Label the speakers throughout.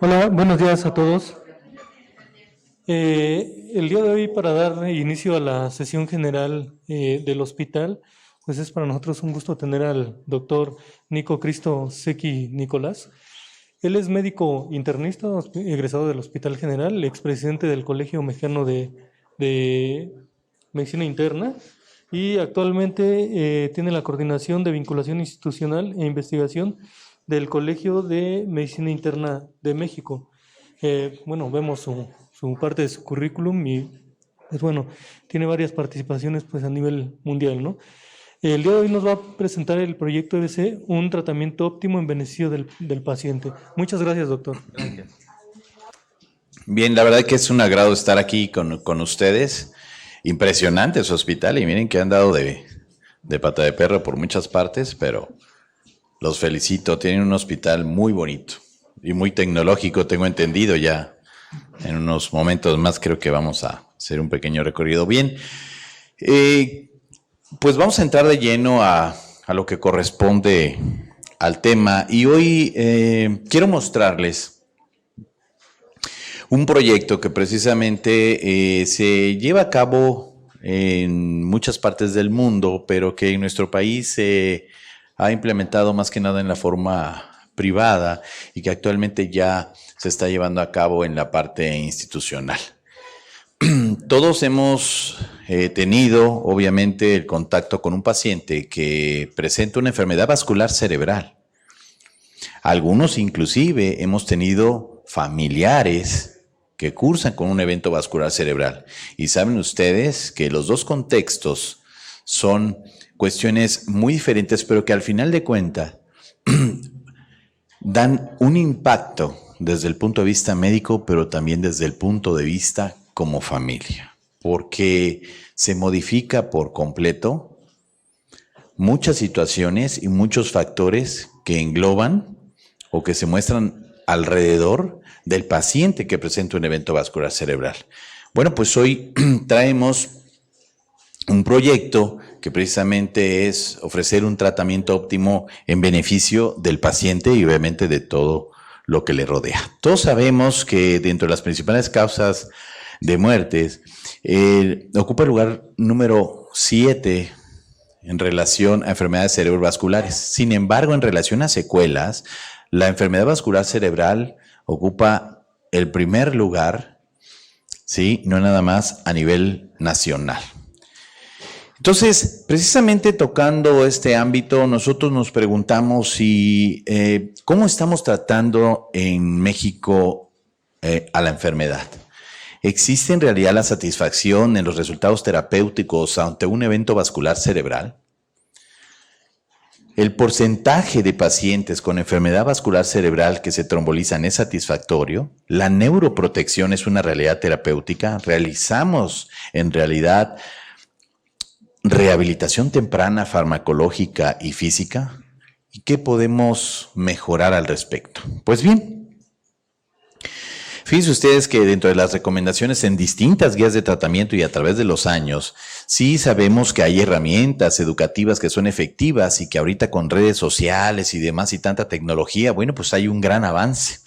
Speaker 1: Hola, buenos días a todos. El día de hoy, para dar inicio a la sesión general del hospital, pues es para nosotros un gusto tener al doctor Nico Cristo Sequi Nicolás. Él es médico internista, egresado del Hospital General, expresidente del Colegio Mexicano de Medicina Interna y actualmente tiene la coordinación de vinculación institucional e investigación del Colegio de Medicina Interna de México. Bueno, vemos su parte de su currículum y, pues bueno, tiene varias participaciones pues a nivel mundial, ¿no? El día de hoy nos va a presentar el proyecto EBC, un tratamiento óptimo en beneficio del paciente. Muchas gracias, doctor.
Speaker 2: Bien, la verdad que es un agrado estar aquí con ustedes. Impresionante su hospital y miren que han dado de pata de perro por muchas partes, pero los felicito. Tienen un hospital muy bonito y muy tecnológico, tengo entendido ya. En unos momentos más creo que vamos a hacer un pequeño recorrido. Bien, pues vamos a entrar de lleno a lo que corresponde al tema y hoy quiero mostrarles un proyecto que precisamente se lleva a cabo en muchas partes del mundo, pero que en nuestro país se ha implementado más que nada en la forma privada y que actualmente ya se está llevando a cabo en la parte institucional. Todos hemos tenido, obviamente, el contacto con un paciente que presenta una enfermedad vascular cerebral. Algunos inclusive hemos tenido familiares que cursan con un evento vascular cerebral. Y saben ustedes que los dos contextos son cuestiones muy diferentes, pero que al final de cuentas dan un impacto desde el punto de vista médico, pero también desde el punto de vista como familia, porque se modifica por completo muchas situaciones y muchos factores que engloban o que se muestran alrededor del paciente que presenta un evento vascular cerebral. Bueno, pues hoy traemos un proyecto que precisamente es ofrecer un tratamiento óptimo en beneficio del paciente y obviamente de todo lo que le rodea. Todos sabemos que dentro de las principales causas de muertes ocupa el lugar número 7 en relación a enfermedades cerebrovasculares. Sin embargo, en relación a secuelas, la enfermedad vascular cerebral ocupa el primer lugar, ¿sí? No nada más a nivel nacional. Entonces, precisamente tocando este ámbito, nosotros nos preguntamos si cómo estamos tratando en México a la enfermedad. ¿Existe en realidad la satisfacción en los resultados terapéuticos ante un evento vascular cerebral? ¿El porcentaje de pacientes con enfermedad vascular cerebral que se trombolizan es satisfactorio? ¿La neuroprotección es una realidad terapéutica? ¿Realizamos en realidad rehabilitación temprana farmacológica y física? ¿Y qué podemos mejorar al respecto? Pues bien, fíjense ustedes que dentro de las recomendaciones en distintas guías de tratamiento y a través de los años, sí sabemos que hay herramientas educativas que son efectivas y que ahorita con redes sociales y demás y tanta tecnología, bueno, pues hay un gran avance.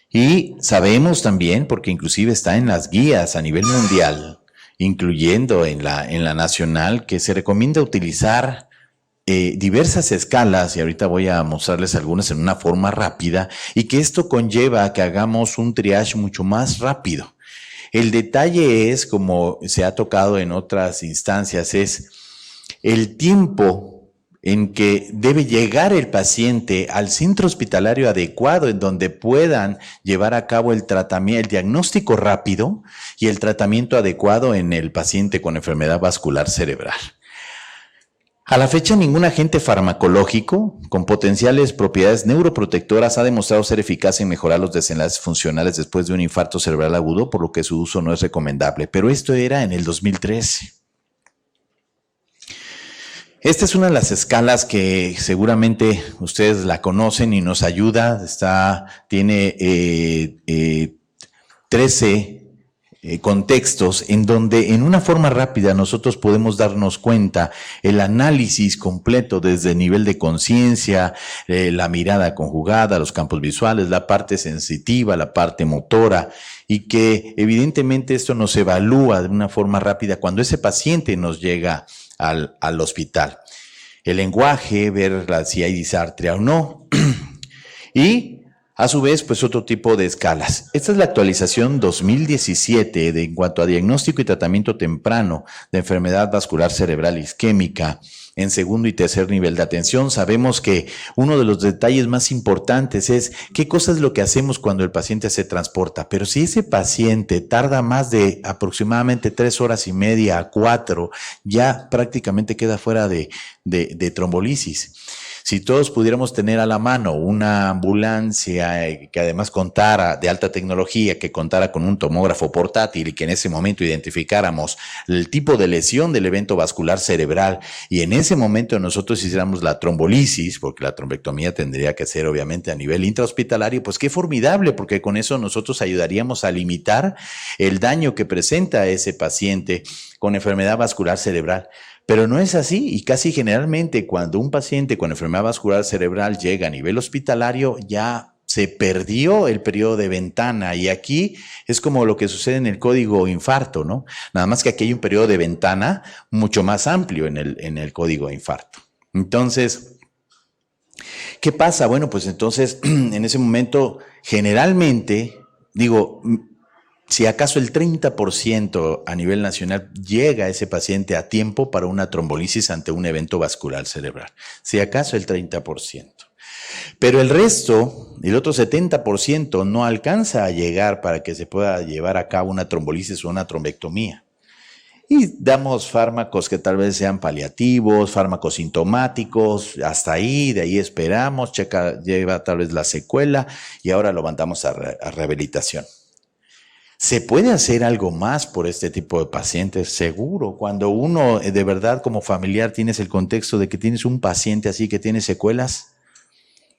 Speaker 2: Y sabemos también, porque inclusive está en las guías a nivel mundial, incluyendo en la nacional, que se recomienda utilizar diversas escalas, y ahorita voy a mostrarles algunas en una forma rápida, y que esto conlleva a que hagamos un triage mucho más rápido. El detalle es, como se ha tocado en otras instancias, es el tiempo en que debe llegar el paciente al centro hospitalario adecuado en donde puedan llevar a cabo el tratamiento, el diagnóstico rápido y el tratamiento adecuado en el paciente con enfermedad vascular cerebral. A la fecha, ningún agente farmacológico con potenciales propiedades neuroprotectoras ha demostrado ser eficaz en mejorar los desenlaces funcionales después de un infarto cerebral agudo, por lo que su uso no es recomendable. Pero esto era en el 2013. Esta es una de las escalas que seguramente ustedes la conocen y nos ayuda. Tiene 13 contextos en donde en una forma rápida nosotros podemos darnos cuenta el análisis completo desde el nivel de conciencia, la mirada conjugada, los campos visuales, la parte sensitiva, la parte motora, y que evidentemente esto nos evalúa de una forma rápida cuando ese paciente nos llega al hospital. El lenguaje, ver si hay disartria o no, y a su vez, pues otro tipo de escalas. Esta es la actualización 2017 en cuanto a diagnóstico y tratamiento temprano de enfermedad vascular cerebral isquémica en segundo y tercer nivel de atención. Sabemos que uno de los detalles más importantes es qué cosa es lo que hacemos cuando el paciente se transporta. Pero si ese paciente tarda más de aproximadamente 3 horas y media a 4, ya prácticamente queda fuera de trombolisis. Si todos pudiéramos tener a la mano una ambulancia que además contara de alta tecnología, que contara con un tomógrafo portátil y que en ese momento identificáramos el tipo de lesión del evento vascular cerebral y en ese momento nosotros hiciéramos la trombolisis, porque la trombectomía tendría que ser obviamente a nivel intrahospitalario, pues qué formidable, porque con eso nosotros ayudaríamos a limitar el daño que presenta ese paciente con enfermedad vascular cerebral. Pero no es así, y casi generalmente cuando un paciente con enfermedad vascular cerebral llega a nivel hospitalario ya se perdió el periodo de ventana, y aquí es como lo que sucede en el código infarto, ¿no? Nada más que aquí hay un periodo de ventana mucho más amplio en el código infarto. Entonces, ¿qué pasa? Bueno, pues entonces en ese momento generalmente, digo, si acaso el 30% a nivel nacional llega ese paciente a tiempo para una trombolisis ante un evento vascular cerebral. Si acaso el 30%. Pero el resto, el otro 70%, no alcanza a llegar para que se pueda llevar a cabo una trombolisis o una trombectomía. Y damos fármacos que tal vez sean paliativos, fármacos sintomáticos, hasta ahí, de ahí esperamos, lleva tal vez la secuela y ahora lo mandamos a rehabilitación. ¿Se puede hacer algo más por este tipo de pacientes? Seguro. Cuando uno de verdad como familiar tienes el contexto de que tienes un paciente así que tiene secuelas,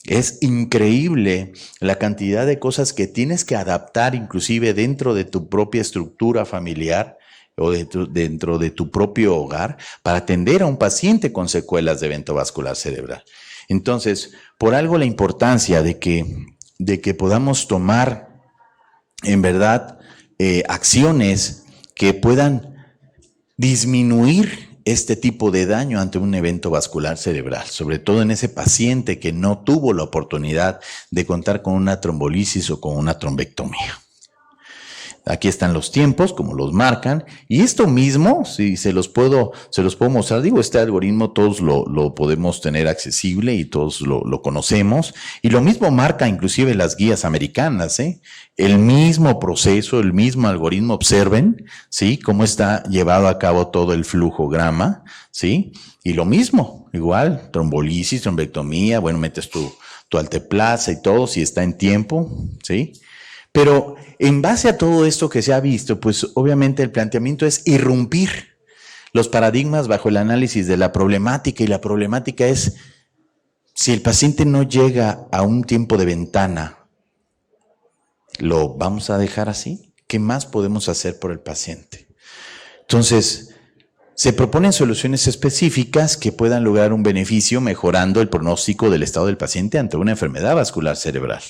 Speaker 2: es increíble la cantidad de cosas que tienes que adaptar inclusive dentro de tu propia estructura familiar o dentro de tu propio hogar para atender a un paciente con secuelas de evento vascular cerebral. Entonces, por algo la importancia de que podamos tomar en verdad acciones que puedan disminuir este tipo de daño ante un evento vascular cerebral, sobre todo en ese paciente que no tuvo la oportunidad de contar con una trombolisis o con una trombectomía. Aquí están los tiempos, como los marcan, y esto mismo, si se los puedo mostrar, digo, este algoritmo todos lo podemos tener accesible y todos lo conocemos, y lo mismo marca inclusive las guías americanas, el mismo proceso, el mismo algoritmo, observen, ¿sí? Cómo está llevado a cabo todo el flujograma, ¿sí? Y lo mismo, igual, trombolisis, trombectomía, bueno, metes tu alteplasa y todo, si está en tiempo, ¿sí? Pero en base a todo esto que se ha visto, pues obviamente el planteamiento es irrumpir los paradigmas bajo el análisis de la problemática, y la problemática es si el paciente no llega a un tiempo de ventana, ¿lo vamos a dejar así? ¿Qué más podemos hacer por el paciente? Entonces, se proponen soluciones específicas que puedan lograr un beneficio mejorando el pronóstico del estado del paciente ante una enfermedad vascular cerebral.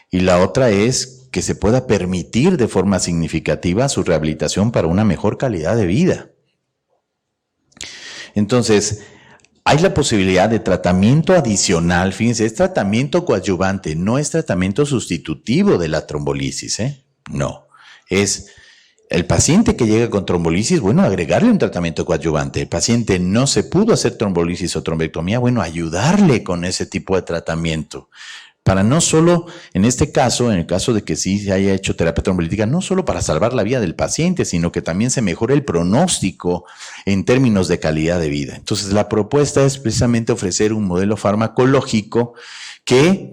Speaker 2: Y la otra es que se pueda permitir de forma significativa su rehabilitación para una mejor calidad de vida. Entonces, hay la posibilidad de tratamiento adicional, fíjense, es tratamiento coadyuvante, no es tratamiento sustitutivo de la trombolisis, no, es el paciente que llega con trombolisis, bueno, agregarle un tratamiento coadyuvante. El paciente no se pudo hacer trombolisis o trombectomía, bueno, ayudarle con ese tipo de tratamiento. Para no solo, en este caso, en el caso de que sí se haya hecho terapia trombolítica, no solo para salvar la vida del paciente, sino que también se mejore el pronóstico en términos de calidad de vida. Entonces, la propuesta es precisamente ofrecer un modelo farmacológico que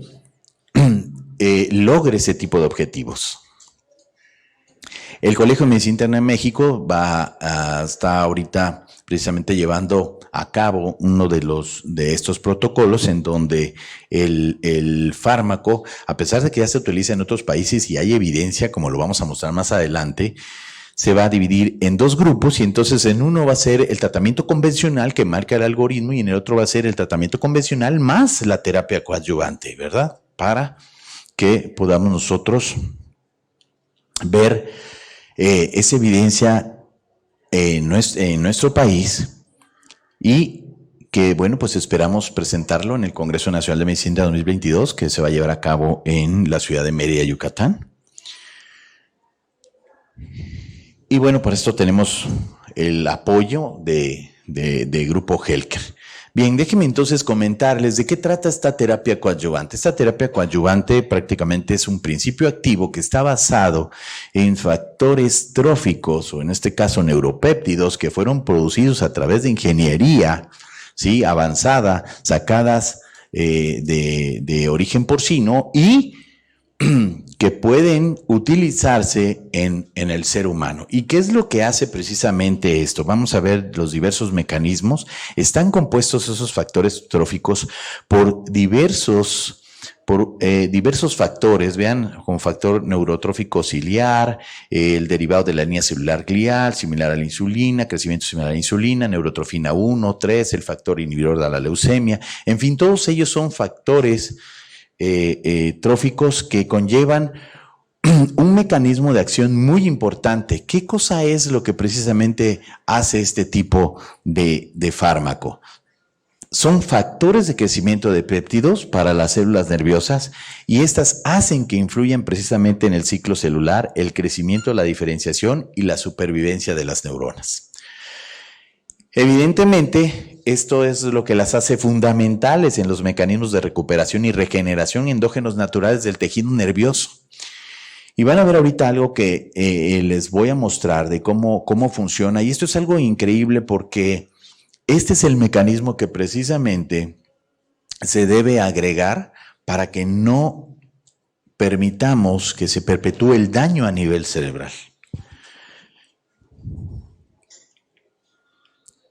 Speaker 2: logre ese tipo de objetivos. El Colegio de Medicina Interna en México está ahorita precisamente llevando a cabo uno de estos protocolos en donde el fármaco, a pesar de que ya se utiliza en otros países y hay evidencia, como lo vamos a mostrar más adelante, se va a dividir en dos grupos y entonces en uno va a ser el tratamiento convencional que marca el algoritmo y en el otro va a ser el tratamiento convencional más la terapia coadyuvante, ¿verdad? Para que podamos nosotros ver esa evidencia en nuestro país y que, bueno, pues esperamos presentarlo en el Congreso Nacional de Medicina 2022 que se va a llevar a cabo en la ciudad de Mérida, Yucatán. Y bueno, por esto tenemos el apoyo de Grupo Helker. Bien, déjenme entonces comentarles de qué trata esta terapia coadyuvante. Esta terapia coadyuvante prácticamente es un principio activo que está basado en factores tróficos, o en este caso neuropéptidos, que fueron producidos a través de ingeniería, ¿sí?, avanzada, sacadas de origen porcino y que pueden utilizarse en el ser humano. ¿Y qué es lo que hace precisamente esto? Vamos a ver los diversos mecanismos. Están compuestos esos factores tróficos por diversos factores. Vean, con factor neurotrófico ciliar, el derivado de la línea celular glial, similar a la insulina, crecimiento similar a la insulina, neurotrofina 1, 3, el factor inhibidor de la leucemia. En fin, todos ellos son factores tróficos que conllevan un mecanismo de acción muy importante. ¿Qué cosa es lo que precisamente hace este tipo de fármaco? Son factores de crecimiento de péptidos para las células nerviosas y estas hacen que influyan precisamente en el ciclo celular, el crecimiento, la diferenciación y la supervivencia de las neuronas. Evidentemente, esto es lo que las hace fundamentales en los mecanismos de recuperación y regeneración endógenos naturales del tejido nervioso. Y van a ver ahorita algo que les voy a mostrar de cómo funciona. Y esto es algo increíble porque este es el mecanismo que precisamente se debe agregar para que no permitamos que se perpetúe el daño a nivel cerebral.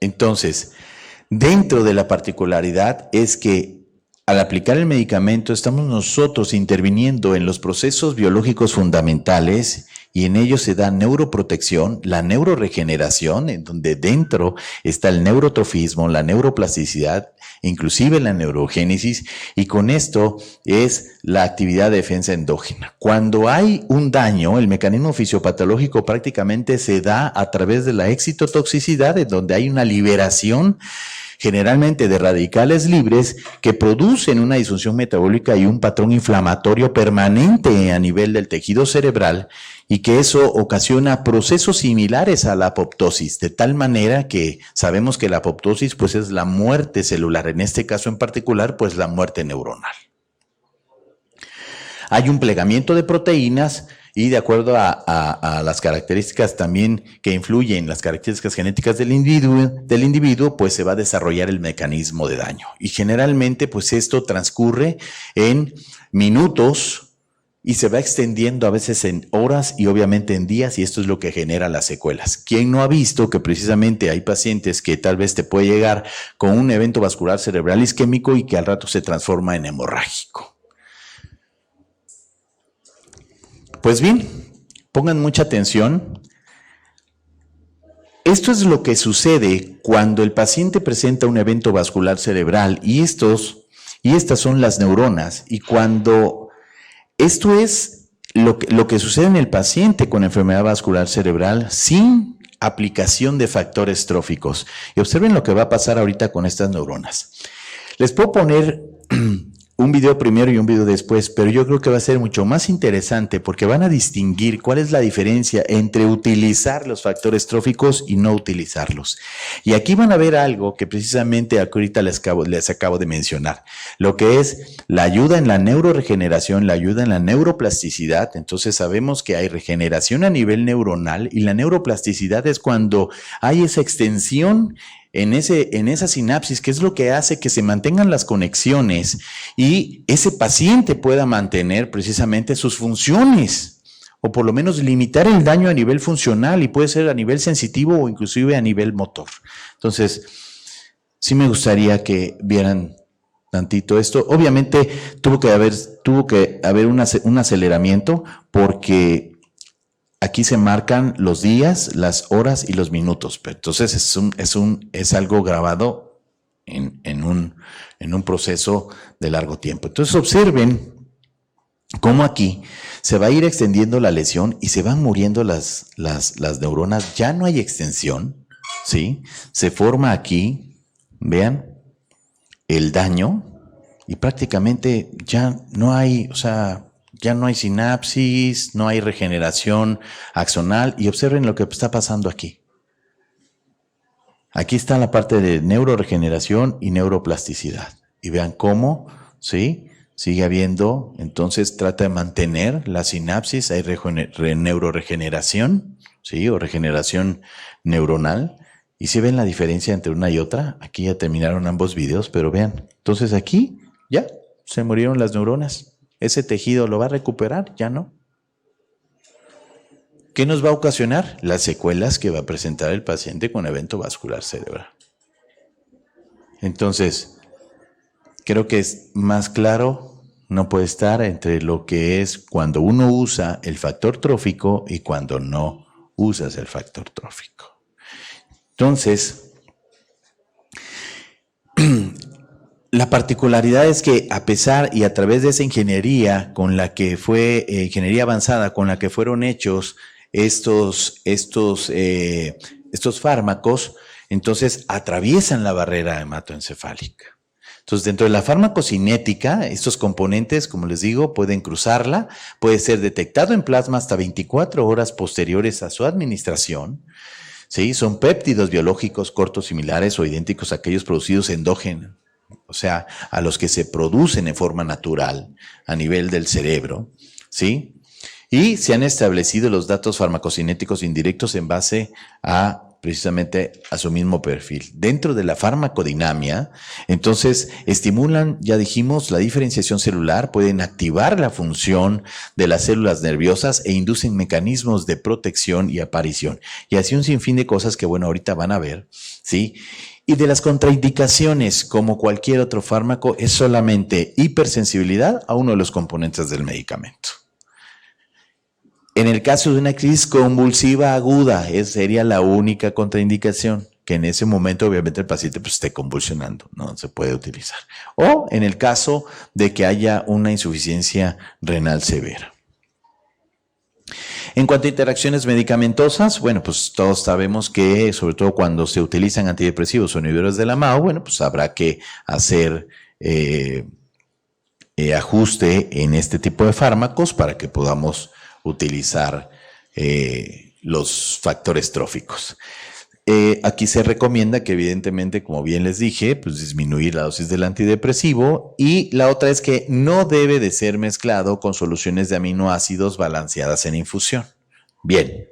Speaker 2: Entonces, dentro de la particularidad es que al aplicar el medicamento estamos nosotros interviniendo en los procesos biológicos fundamentales y en ellos se da neuroprotección, la neuroregeneración, en donde dentro está el neurotrofismo, la neuroplasticidad, inclusive la neurogénesis, y con esto es la actividad de defensa endógena. Cuando hay un daño, el mecanismo fisiopatológico prácticamente se da a través de la excitotoxicidad, en donde hay una liberación generalmente de radicales libres que producen una disfunción metabólica y un patrón inflamatorio permanente a nivel del tejido cerebral y que eso ocasiona procesos similares a la apoptosis, de tal manera que sabemos que la apoptosis pues es la muerte celular, en este caso en particular pues la muerte neuronal. Hay un plegamiento de proteínas y de acuerdo a las características también que influyen, las características genéticas del individuo, pues se va a desarrollar el mecanismo de daño. Y generalmente, pues esto transcurre en minutos y se va extendiendo a veces en horas y obviamente en días, y esto es lo que genera las secuelas. ¿Quién no ha visto que precisamente hay pacientes que tal vez te puede llegar con un evento vascular cerebral isquémico y que al rato se transforma en hemorrágico? Pues bien, pongan mucha atención. Esto es lo que sucede cuando el paciente presenta un evento vascular cerebral y estas son las neuronas. Y cuando esto es lo que sucede en el paciente con enfermedad vascular cerebral sin aplicación de factores tróficos. Y observen lo que va a pasar ahorita con estas neuronas. Les puedo poner un video primero y un video después, pero yo creo que va a ser mucho más interesante porque van a distinguir cuál es la diferencia entre utilizar los factores tróficos y no utilizarlos. Y aquí van a ver algo que precisamente ahorita les acabo de mencionar, lo que es la ayuda en la neuroregeneración, la ayuda en la neuroplasticidad. Entonces sabemos que hay regeneración a nivel neuronal y la neuroplasticidad es cuando hay esa extensión en esa sinapsis, que es lo que hace que se mantengan las conexiones y ese paciente pueda mantener precisamente sus funciones, o por lo menos limitar el daño a nivel funcional, y puede ser a nivel sensitivo o inclusive a nivel motor. Entonces, sí me gustaría que vieran tantito esto. Obviamente tuvo que haber un aceleramiento porque aquí se marcan los días, las horas y los minutos. Pero entonces es algo grabado en un proceso de largo tiempo. Entonces observen cómo aquí se va a ir extendiendo la lesión y se van muriendo las neuronas. Ya no hay extensión, ¿sí? Se forma aquí, vean, el daño y prácticamente ya no hay, o sea, ya no hay sinapsis, no hay regeneración axonal. Y observen lo que está pasando aquí. Aquí está la parte de neuroregeneración y neuroplasticidad. Y vean cómo, ¿sí? Sigue habiendo, entonces trata de mantener la sinapsis, hay neuroregeneración, ¿sí? O regeneración neuronal. Y si ven la diferencia entre una y otra, aquí ya terminaron ambos videos, pero vean, entonces aquí ya se murieron las neuronas. Ese tejido lo va a recuperar, ya no. ¿Qué nos va a ocasionar? Las secuelas que va a presentar el paciente con evento vascular cerebral. Entonces, creo que es más claro, no puede estar entre lo que es cuando uno usa el factor trófico y cuando no usas el factor trófico. Entonces, la particularidad es que a pesar y a través de esa ingeniería con la que fue, ingeniería avanzada con la que fueron hechos estos fármacos, entonces atraviesan la barrera hematoencefálica. Entonces, dentro de la farmacocinética, estos componentes, como les digo, pueden cruzarla, puede ser detectado en plasma hasta 24 horas posteriores a su administración. ¿Sí? Son péptidos biológicos cortos similares o idénticos a aquellos producidos endógenos, o sea, a los que se producen en forma natural a nivel del cerebro, ¿sí? Y se han establecido los datos farmacocinéticos indirectos en base a precisamente a su mismo perfil. Dentro de la farmacodinamia, entonces estimulan, ya dijimos, la diferenciación celular, pueden activar la función de las células nerviosas e inducen mecanismos de protección y aparición. Y así un sinfín de cosas que, bueno, ahorita van a ver, ¿sí? Y de las contraindicaciones, como cualquier otro fármaco, es solamente hipersensibilidad a uno de los componentes del medicamento. En el caso de una crisis convulsiva aguda, esa sería la única contraindicación, que en ese momento obviamente el paciente pues, esté convulsionando, no se puede utilizar. O en el caso de que haya una insuficiencia renal severa. En cuanto a interacciones medicamentosas, bueno, pues todos sabemos que, sobre todo cuando se utilizan antidepresivos o inhibidores de la MAO, bueno, pues habrá que hacer ajuste en este tipo de fármacos para que podamos utilizar los factores tróficos. Aquí se recomienda que evidentemente, como bien les dije, pues disminuir la dosis del antidepresivo, y la otra es que no debe de ser mezclado con soluciones de aminoácidos balanceadas en infusión. Bien.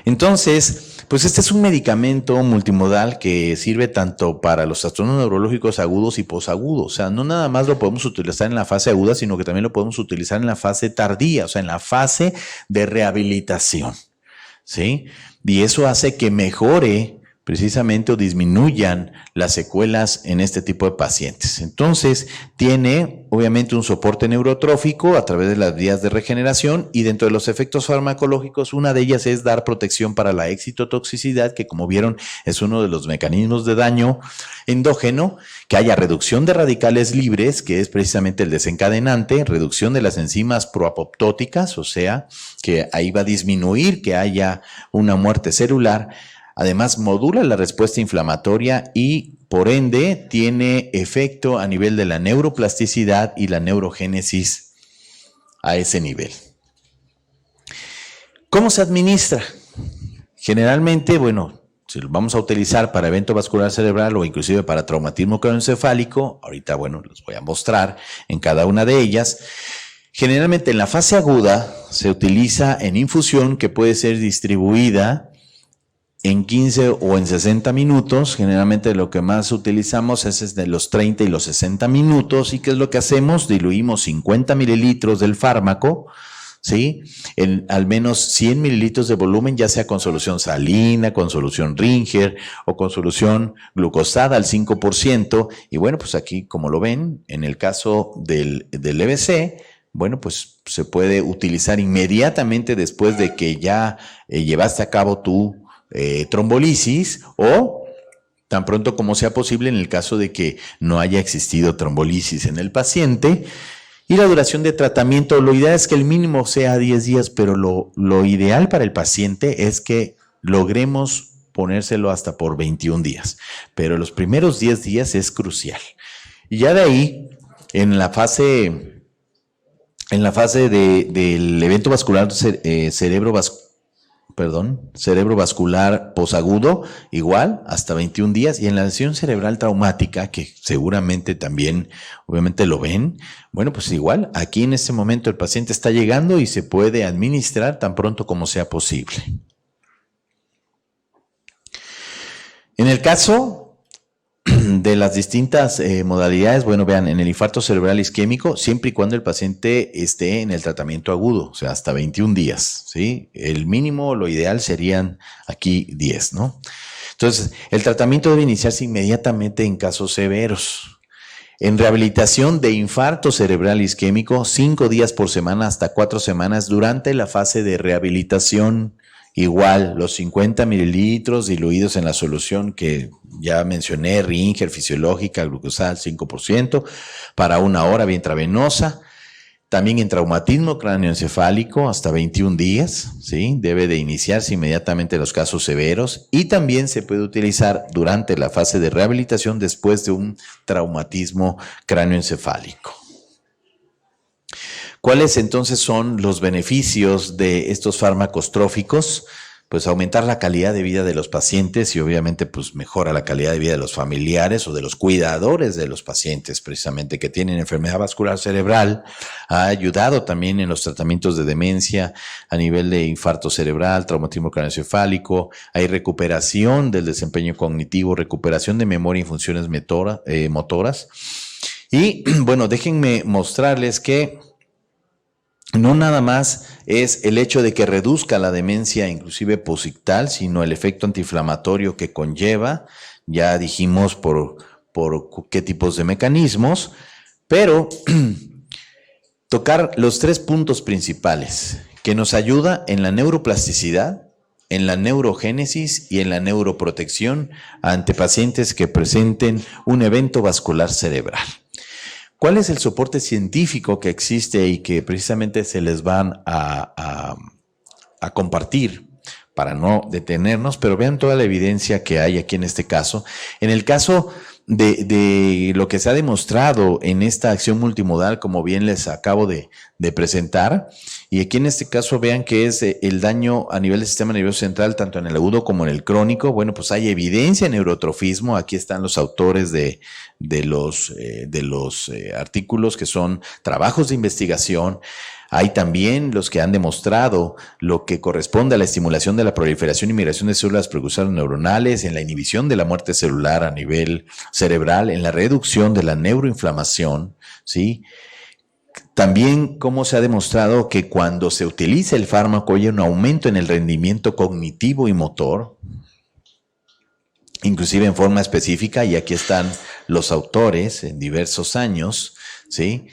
Speaker 2: Entonces, pues este es un medicamento multimodal que sirve tanto para los trastornos neurológicos agudos y posagudos. O sea, no nada más lo podemos utilizar en la fase aguda, sino que también lo podemos utilizar en la fase tardía, o sea, en la fase de rehabilitación, ¿sí? Y eso hace que mejore precisamente o disminuyan las secuelas en este tipo de pacientes. Entonces, tiene obviamente un soporte neurotrófico a través de las vías de regeneración, y dentro de los efectos farmacológicos, una de ellas es dar protección para la excitotoxicidad, que como vieron es uno de los mecanismos de daño endógeno, que haya reducción de radicales libres, que es precisamente el desencadenante, reducción de las enzimas proapoptóticas, o sea, que ahí va a disminuir que haya una muerte celular. Además, modula la respuesta inflamatoria y, por ende, tiene efecto a nivel de la neuroplasticidad y la neurogénesis a ese nivel. ¿Cómo se administra? Generalmente, bueno, si lo vamos a utilizar para evento vascular cerebral o inclusive para traumatismo craneoencefálico, ahorita, bueno, los voy a mostrar en cada una de ellas. Generalmente en la fase aguda se utiliza en infusión, que puede ser distribuida en 15 o en 60 minutos. Generalmente lo que más utilizamos es de los 30 y los 60 minutos. ¿Y qué es lo que hacemos? Diluimos 50 mililitros del fármaco, ¿sí? En al menos 100 mililitros de volumen, ya sea con solución salina, con solución Ringer o con solución glucosada al 5%. Y bueno, pues aquí, como lo ven, en el caso del EBC, bueno, pues se puede utilizar inmediatamente después de que ya llevaste a cabo tu trombolisis, o tan pronto como sea posible en el caso de que no haya existido trombolisis en el paciente. Y la duración de tratamiento, lo ideal es que el mínimo sea 10 días, pero lo ideal para el paciente es que logremos ponérselo hasta por 21 días. Pero los primeros 10 días es crucial. Y ya de ahí, en la fase del evento vascular cerebrovascular posagudo, igual, hasta 21 días, y en la lesión cerebral traumática, que seguramente también, obviamente lo ven, bueno, pues igual, aquí en este momento el paciente está llegando y se puede administrar tan pronto como sea posible. En el caso de las distintas modalidades, bueno, vean, en el infarto cerebral isquémico, siempre y cuando el paciente esté en el tratamiento agudo, o sea, hasta 21 días, ¿sí? El mínimo, lo ideal serían aquí 10, ¿no? Entonces, el tratamiento debe iniciarse inmediatamente en casos severos. En rehabilitación de infarto cerebral isquémico, 5 días por semana hasta 4 semanas durante la fase de rehabilitación. Igual, los 50 mililitros diluidos en la solución que ya mencioné, Ringer, fisiológica, glucosal 5%, para 1 hora vía intravenosa. También en traumatismo cráneoencefálico hasta 21 días, ¿sí? Debe de iniciarse inmediatamente los casos severos, y también se puede utilizar durante la fase de rehabilitación después de un traumatismo cráneoencefálico. ¿Cuáles entonces son los beneficios de estos fármacos tróficos? Pues aumentar la calidad de vida de los pacientes, y obviamente pues mejora la calidad de vida de los familiares o de los cuidadores de los pacientes precisamente que tienen enfermedad vascular cerebral. Ha ayudado también en los tratamientos de demencia a nivel de infarto cerebral, traumatismo craneoencefálico. Hay recuperación del desempeño cognitivo, recuperación de memoria y funciones motoras. Y bueno, déjenme mostrarles que no nada más es el hecho de que reduzca la demencia inclusive posictal, sino el efecto antiinflamatorio que conlleva. Ya dijimos por qué tipos de mecanismos, pero tocar los 3 puntos principales que nos ayuda en la neuroplasticidad, en la neurogénesis y en la neuroprotección ante pacientes que presenten un evento vascular cerebral. ¿Cuál es el soporte científico que existe y que precisamente se les van a compartir para no detenernos? Pero vean toda la evidencia que hay aquí en este caso. En el caso de lo que se ha demostrado en esta acción multimodal, como bien les acabo de presentar, y aquí en este caso vean que es el daño a nivel del sistema nervioso central, tanto en el agudo como en el crónico. Bueno, pues hay evidencia en neurotrofismo. Aquí están los autores de los artículos, que son trabajos de investigación. Hay también los que han demostrado lo que corresponde a la estimulación de la proliferación y migración de células precursores neuronales, en la inhibición de la muerte celular a nivel cerebral, en la reducción de la neuroinflamación, ¿sí? También cómo se ha demostrado que cuando se utiliza el fármaco hay un aumento en el rendimiento cognitivo y motor, inclusive en forma específica, y aquí están los autores en diversos años, ¿sí?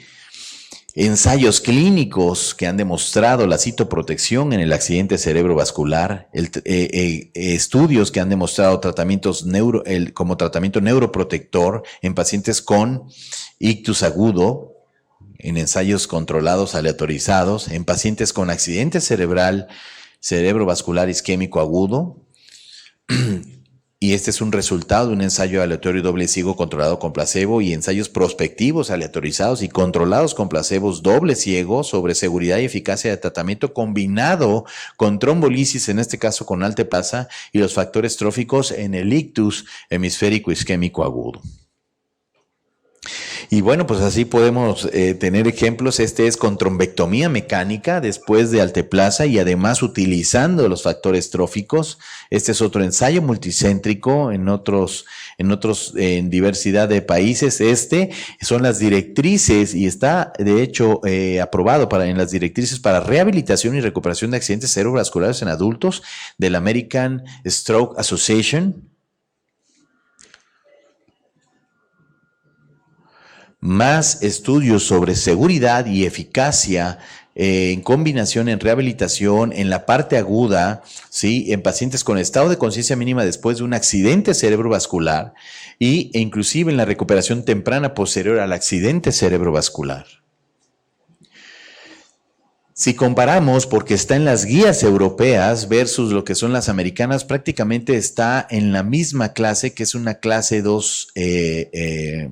Speaker 2: Ensayos clínicos que han demostrado la citoprotección en el accidente cerebrovascular, estudios que han demostrado tratamientos como tratamiento neuroprotector en pacientes con ictus agudo, en ensayos controlados aleatorizados, en pacientes con accidente cerebrovascular isquémico agudo. Y este es un resultado de un ensayo aleatorio doble ciego controlado con placebo, y ensayos prospectivos aleatorizados y controlados con placebos doble ciego sobre seguridad y eficacia de tratamiento combinado con trombolisis, en este caso con alteplasa, y los factores tróficos en el ictus hemisférico isquémico agudo. Y bueno, pues así podemos tener ejemplos. Este es con trombectomía mecánica después de alteplasa y además utilizando los factores tróficos. Este es otro ensayo multicéntrico en diversidad de países. Son las directrices, y está de hecho aprobado en las directrices para rehabilitación y recuperación de accidentes cerebrovasculares en adultos de la American Stroke Association. más estudios sobre seguridad y eficacia en combinación en rehabilitación, en la parte aguda, ¿sí? En pacientes con estado de conciencia mínima después de un accidente cerebrovascular e inclusive en la recuperación temprana posterior al accidente cerebrovascular. Si comparamos, porque está en las guías europeas versus lo que son las americanas, prácticamente está en la misma clase, que es una clase 2, que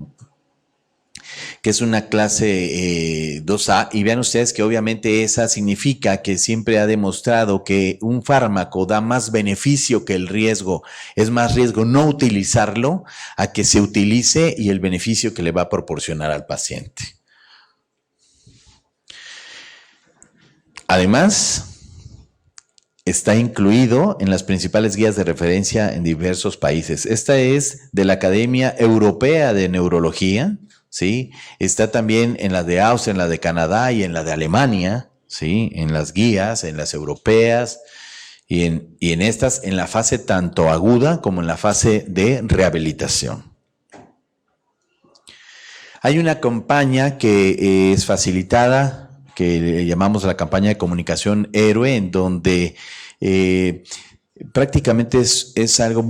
Speaker 2: es una clase 2A, y vean ustedes que obviamente esa significa que siempre ha demostrado que un fármaco da más beneficio que el riesgo. Es más riesgo no utilizarlo a que se utilice y el beneficio que le va a proporcionar al paciente. Además, está incluido en las principales guías de referencia en diversos países. Esta es de la Academia Europea de Neurología, ¿sí? Está también en la de Austria, en la de Canadá y en la de Alemania, ¿sí? En las guías, en las europeas y en estas, en la fase tanto aguda como en la fase de rehabilitación. Hay una campaña que es facilitada, que le llamamos la campaña de comunicación héroe, en donde prácticamente es algo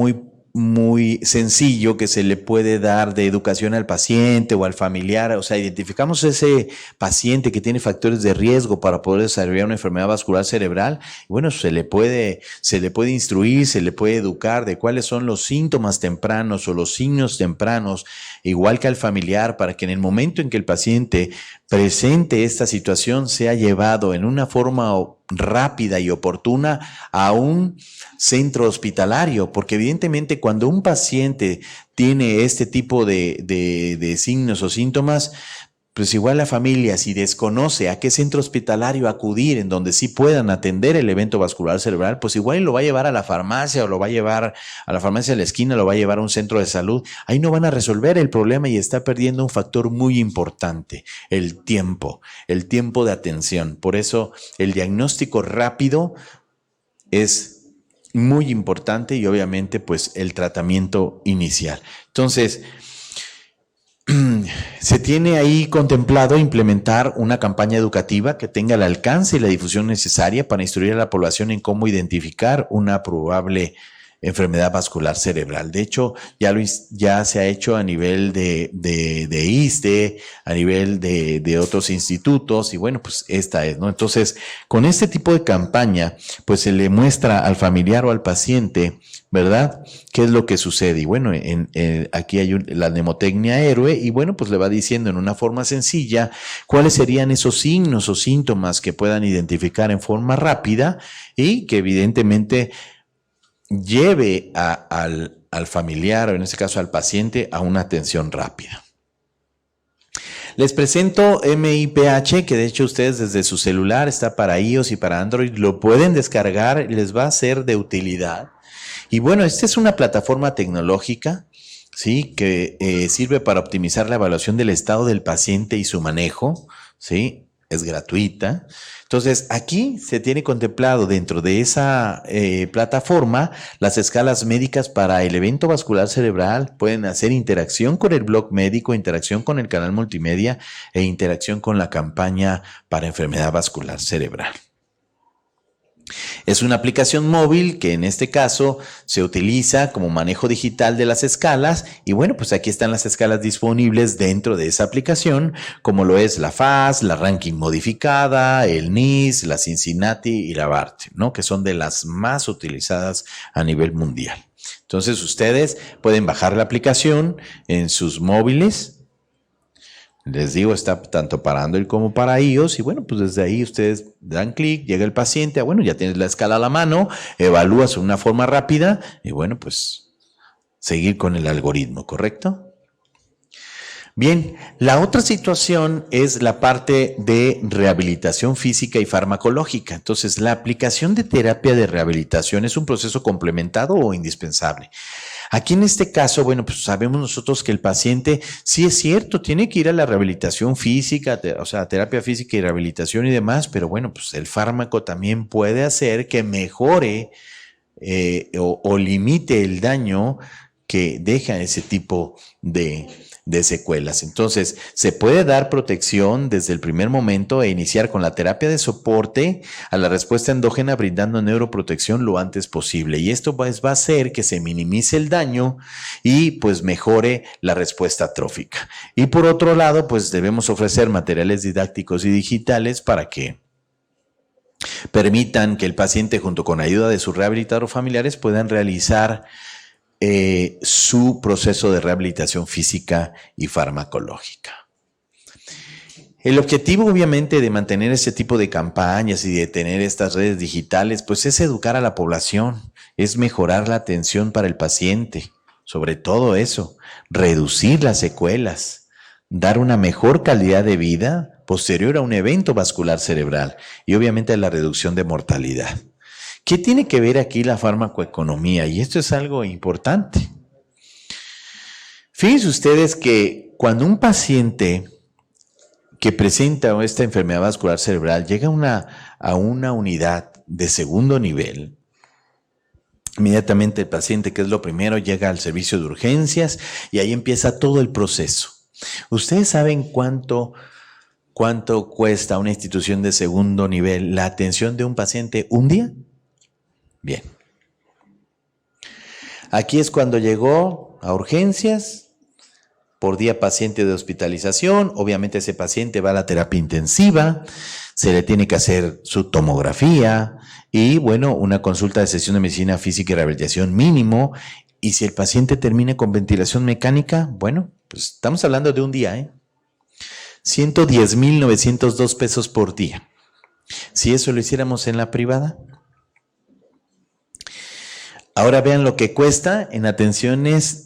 Speaker 2: muy sencillo que se le puede dar de educación al paciente o al familiar. O sea, identificamos ese paciente que tiene factores de riesgo para poder desarrollar una enfermedad vascular cerebral. Y bueno, se le puede instruir, se le puede educar de cuáles son los síntomas tempranos o los signos tempranos, igual que al familiar, para que en el momento en que el paciente presente esta situación sea llevado en una forma rápida y oportuna a un centro hospitalario, porque evidentemente cuando un paciente tiene este tipo de signos o síntomas, pues igual la familia, si desconoce a qué centro hospitalario acudir en donde sí puedan atender el evento vascular cerebral, pues igual lo va a llevar a la farmacia o lo va a llevar a la farmacia de la esquina, lo va a llevar a un centro de salud. Ahí no van a resolver el problema y está perdiendo un factor muy importante, el tiempo de atención. Por eso el diagnóstico rápido es muy importante y obviamente pues el tratamiento inicial. Entonces, se tiene ahí contemplado implementar una campaña educativa que tenga el alcance y la difusión necesaria para instruir a la población en cómo identificar una probable enfermedad vascular cerebral. De hecho, ya se ha hecho a nivel de ISSSTE, a nivel de otros institutos, y bueno, pues esta es, ¿no? Entonces, con este tipo de campaña, pues se le muestra al familiar o al paciente, ¿verdad?, qué es lo que sucede. Y bueno, aquí hay la mnemotecnia héroe, y bueno, pues le va diciendo en una forma sencilla cuáles serían esos signos o síntomas que puedan identificar en forma rápida y que evidentemente lleve al familiar, o en este caso al paciente, a una atención rápida. Les presento MIPH, que de hecho ustedes desde su celular, está para iOS y para Android, lo pueden descargar, les va a ser de utilidad. Y bueno, esta es una plataforma tecnológica, ¿sí?, que sirve para optimizar la evaluación del estado del paciente y su manejo, ¿sí? Es gratuita. Entonces, aquí se tiene contemplado dentro de esa plataforma las escalas médicas para el evento vascular cerebral. Pueden hacer interacción con el blog médico, interacción con el canal multimedia e interacción con la campaña para enfermedad vascular cerebral. Es una aplicación móvil que en este caso se utiliza como manejo digital de las escalas y bueno, pues aquí están las escalas disponibles dentro de esa aplicación, como lo es la FAS, la Ranking modificada, el NIS, la Cincinnati y la BART, ¿no?, que son de las más utilizadas a nivel mundial. Entonces ustedes pueden bajar la aplicación en sus móviles. Les digo, está tanto para Android como para iOS y bueno, pues desde ahí ustedes dan clic, llega el paciente, bueno, ya tienes la escala a la mano, evalúas de una forma rápida y bueno, pues seguir con el algoritmo, ¿correcto? Bien, la otra situación es la parte de rehabilitación física y farmacológica. Entonces, la aplicación de terapia de rehabilitación es un proceso complementado o indispensable. Aquí en este caso, bueno, pues sabemos nosotros que el paciente, sí es cierto, tiene que ir a la rehabilitación física, o sea, terapia física y rehabilitación y demás, pero bueno, pues el fármaco también puede hacer que mejore o limite el daño que dejan ese tipo de secuelas. Entonces, se puede dar protección desde el primer momento e iniciar con la terapia de soporte a la respuesta endógena brindando neuroprotección lo antes posible. Y esto pues va a hacer que se minimice el daño y pues mejore la respuesta atrófica. Y por otro lado, pues debemos ofrecer materiales didácticos y digitales para que permitan que el paciente junto con ayuda de sus rehabilitadores familiares puedan realizar su proceso de rehabilitación física y farmacológica. El objetivo, obviamente, de mantener ese tipo de campañas y de tener estas redes digitales, pues es educar a la población, es mejorar la atención para el paciente, sobre todo eso, reducir las secuelas, dar una mejor calidad de vida posterior a un evento vascular cerebral y obviamente la reducción de mortalidad. ¿Qué tiene que ver aquí la farmacoeconomía? Y esto es algo importante. Fíjense ustedes que cuando un paciente que presenta esta enfermedad vascular cerebral llega a una unidad de segundo nivel, inmediatamente el paciente, que es lo primero, llega al servicio de urgencias y ahí empieza todo el proceso. ¿Ustedes saben cuánto cuesta a una institución de segundo nivel la atención de un paciente un día? Bien. Aquí es cuando llegó a urgencias, por día paciente de hospitalización, obviamente ese paciente va a la terapia intensiva, se le tiene que hacer su tomografía y bueno, una consulta de sesión de medicina física y rehabilitación mínimo, y si el paciente termina con ventilación mecánica, bueno, pues estamos hablando de un día, 110,902 pesos por día. Si eso lo hiciéramos en la privada. Ahora vean lo que cuesta en atenciones,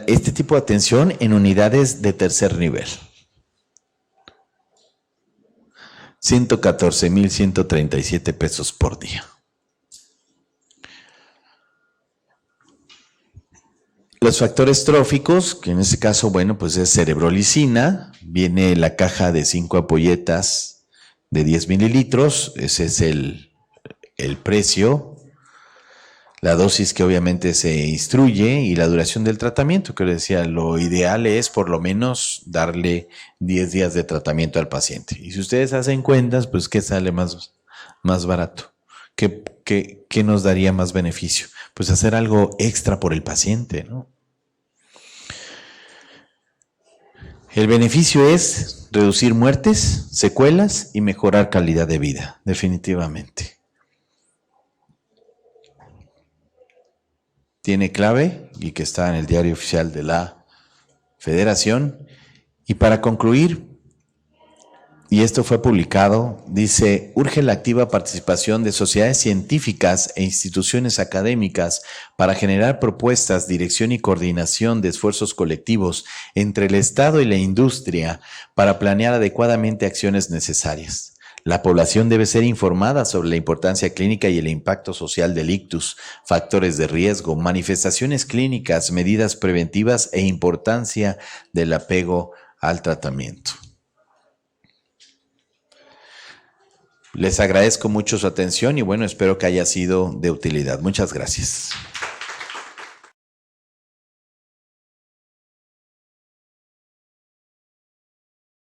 Speaker 2: este tipo de atención en unidades de tercer nivel. 114,137 pesos por día. Los factores tróficos, que en este caso, bueno, pues es cerebrolicina, viene la caja de 5 ampolletas de 10 mililitros, ese es el precio. La dosis que obviamente se instruye y la duración del tratamiento, que les decía, lo ideal es por lo menos darle 10 días de tratamiento al paciente. Y si ustedes hacen cuentas, pues ¿qué sale más barato? ¿Qué nos daría más beneficio? Pues hacer algo extra por el paciente, ¿no? El beneficio es reducir muertes, secuelas y mejorar calidad de vida, definitivamente. Tiene clave y que está en el diario oficial de la Federación. Y para concluir, y esto fue publicado, dice: urge la activa participación de sociedades científicas e instituciones académicas para generar propuestas, dirección y coordinación de esfuerzos colectivos entre el Estado y la industria para planear adecuadamente acciones necesarias. La población debe ser informada sobre la importancia clínica y el impacto social del ictus, factores de riesgo, manifestaciones clínicas, medidas preventivas e importancia del apego al tratamiento. Les agradezco mucho su atención y bueno, espero que haya sido de utilidad. Muchas gracias.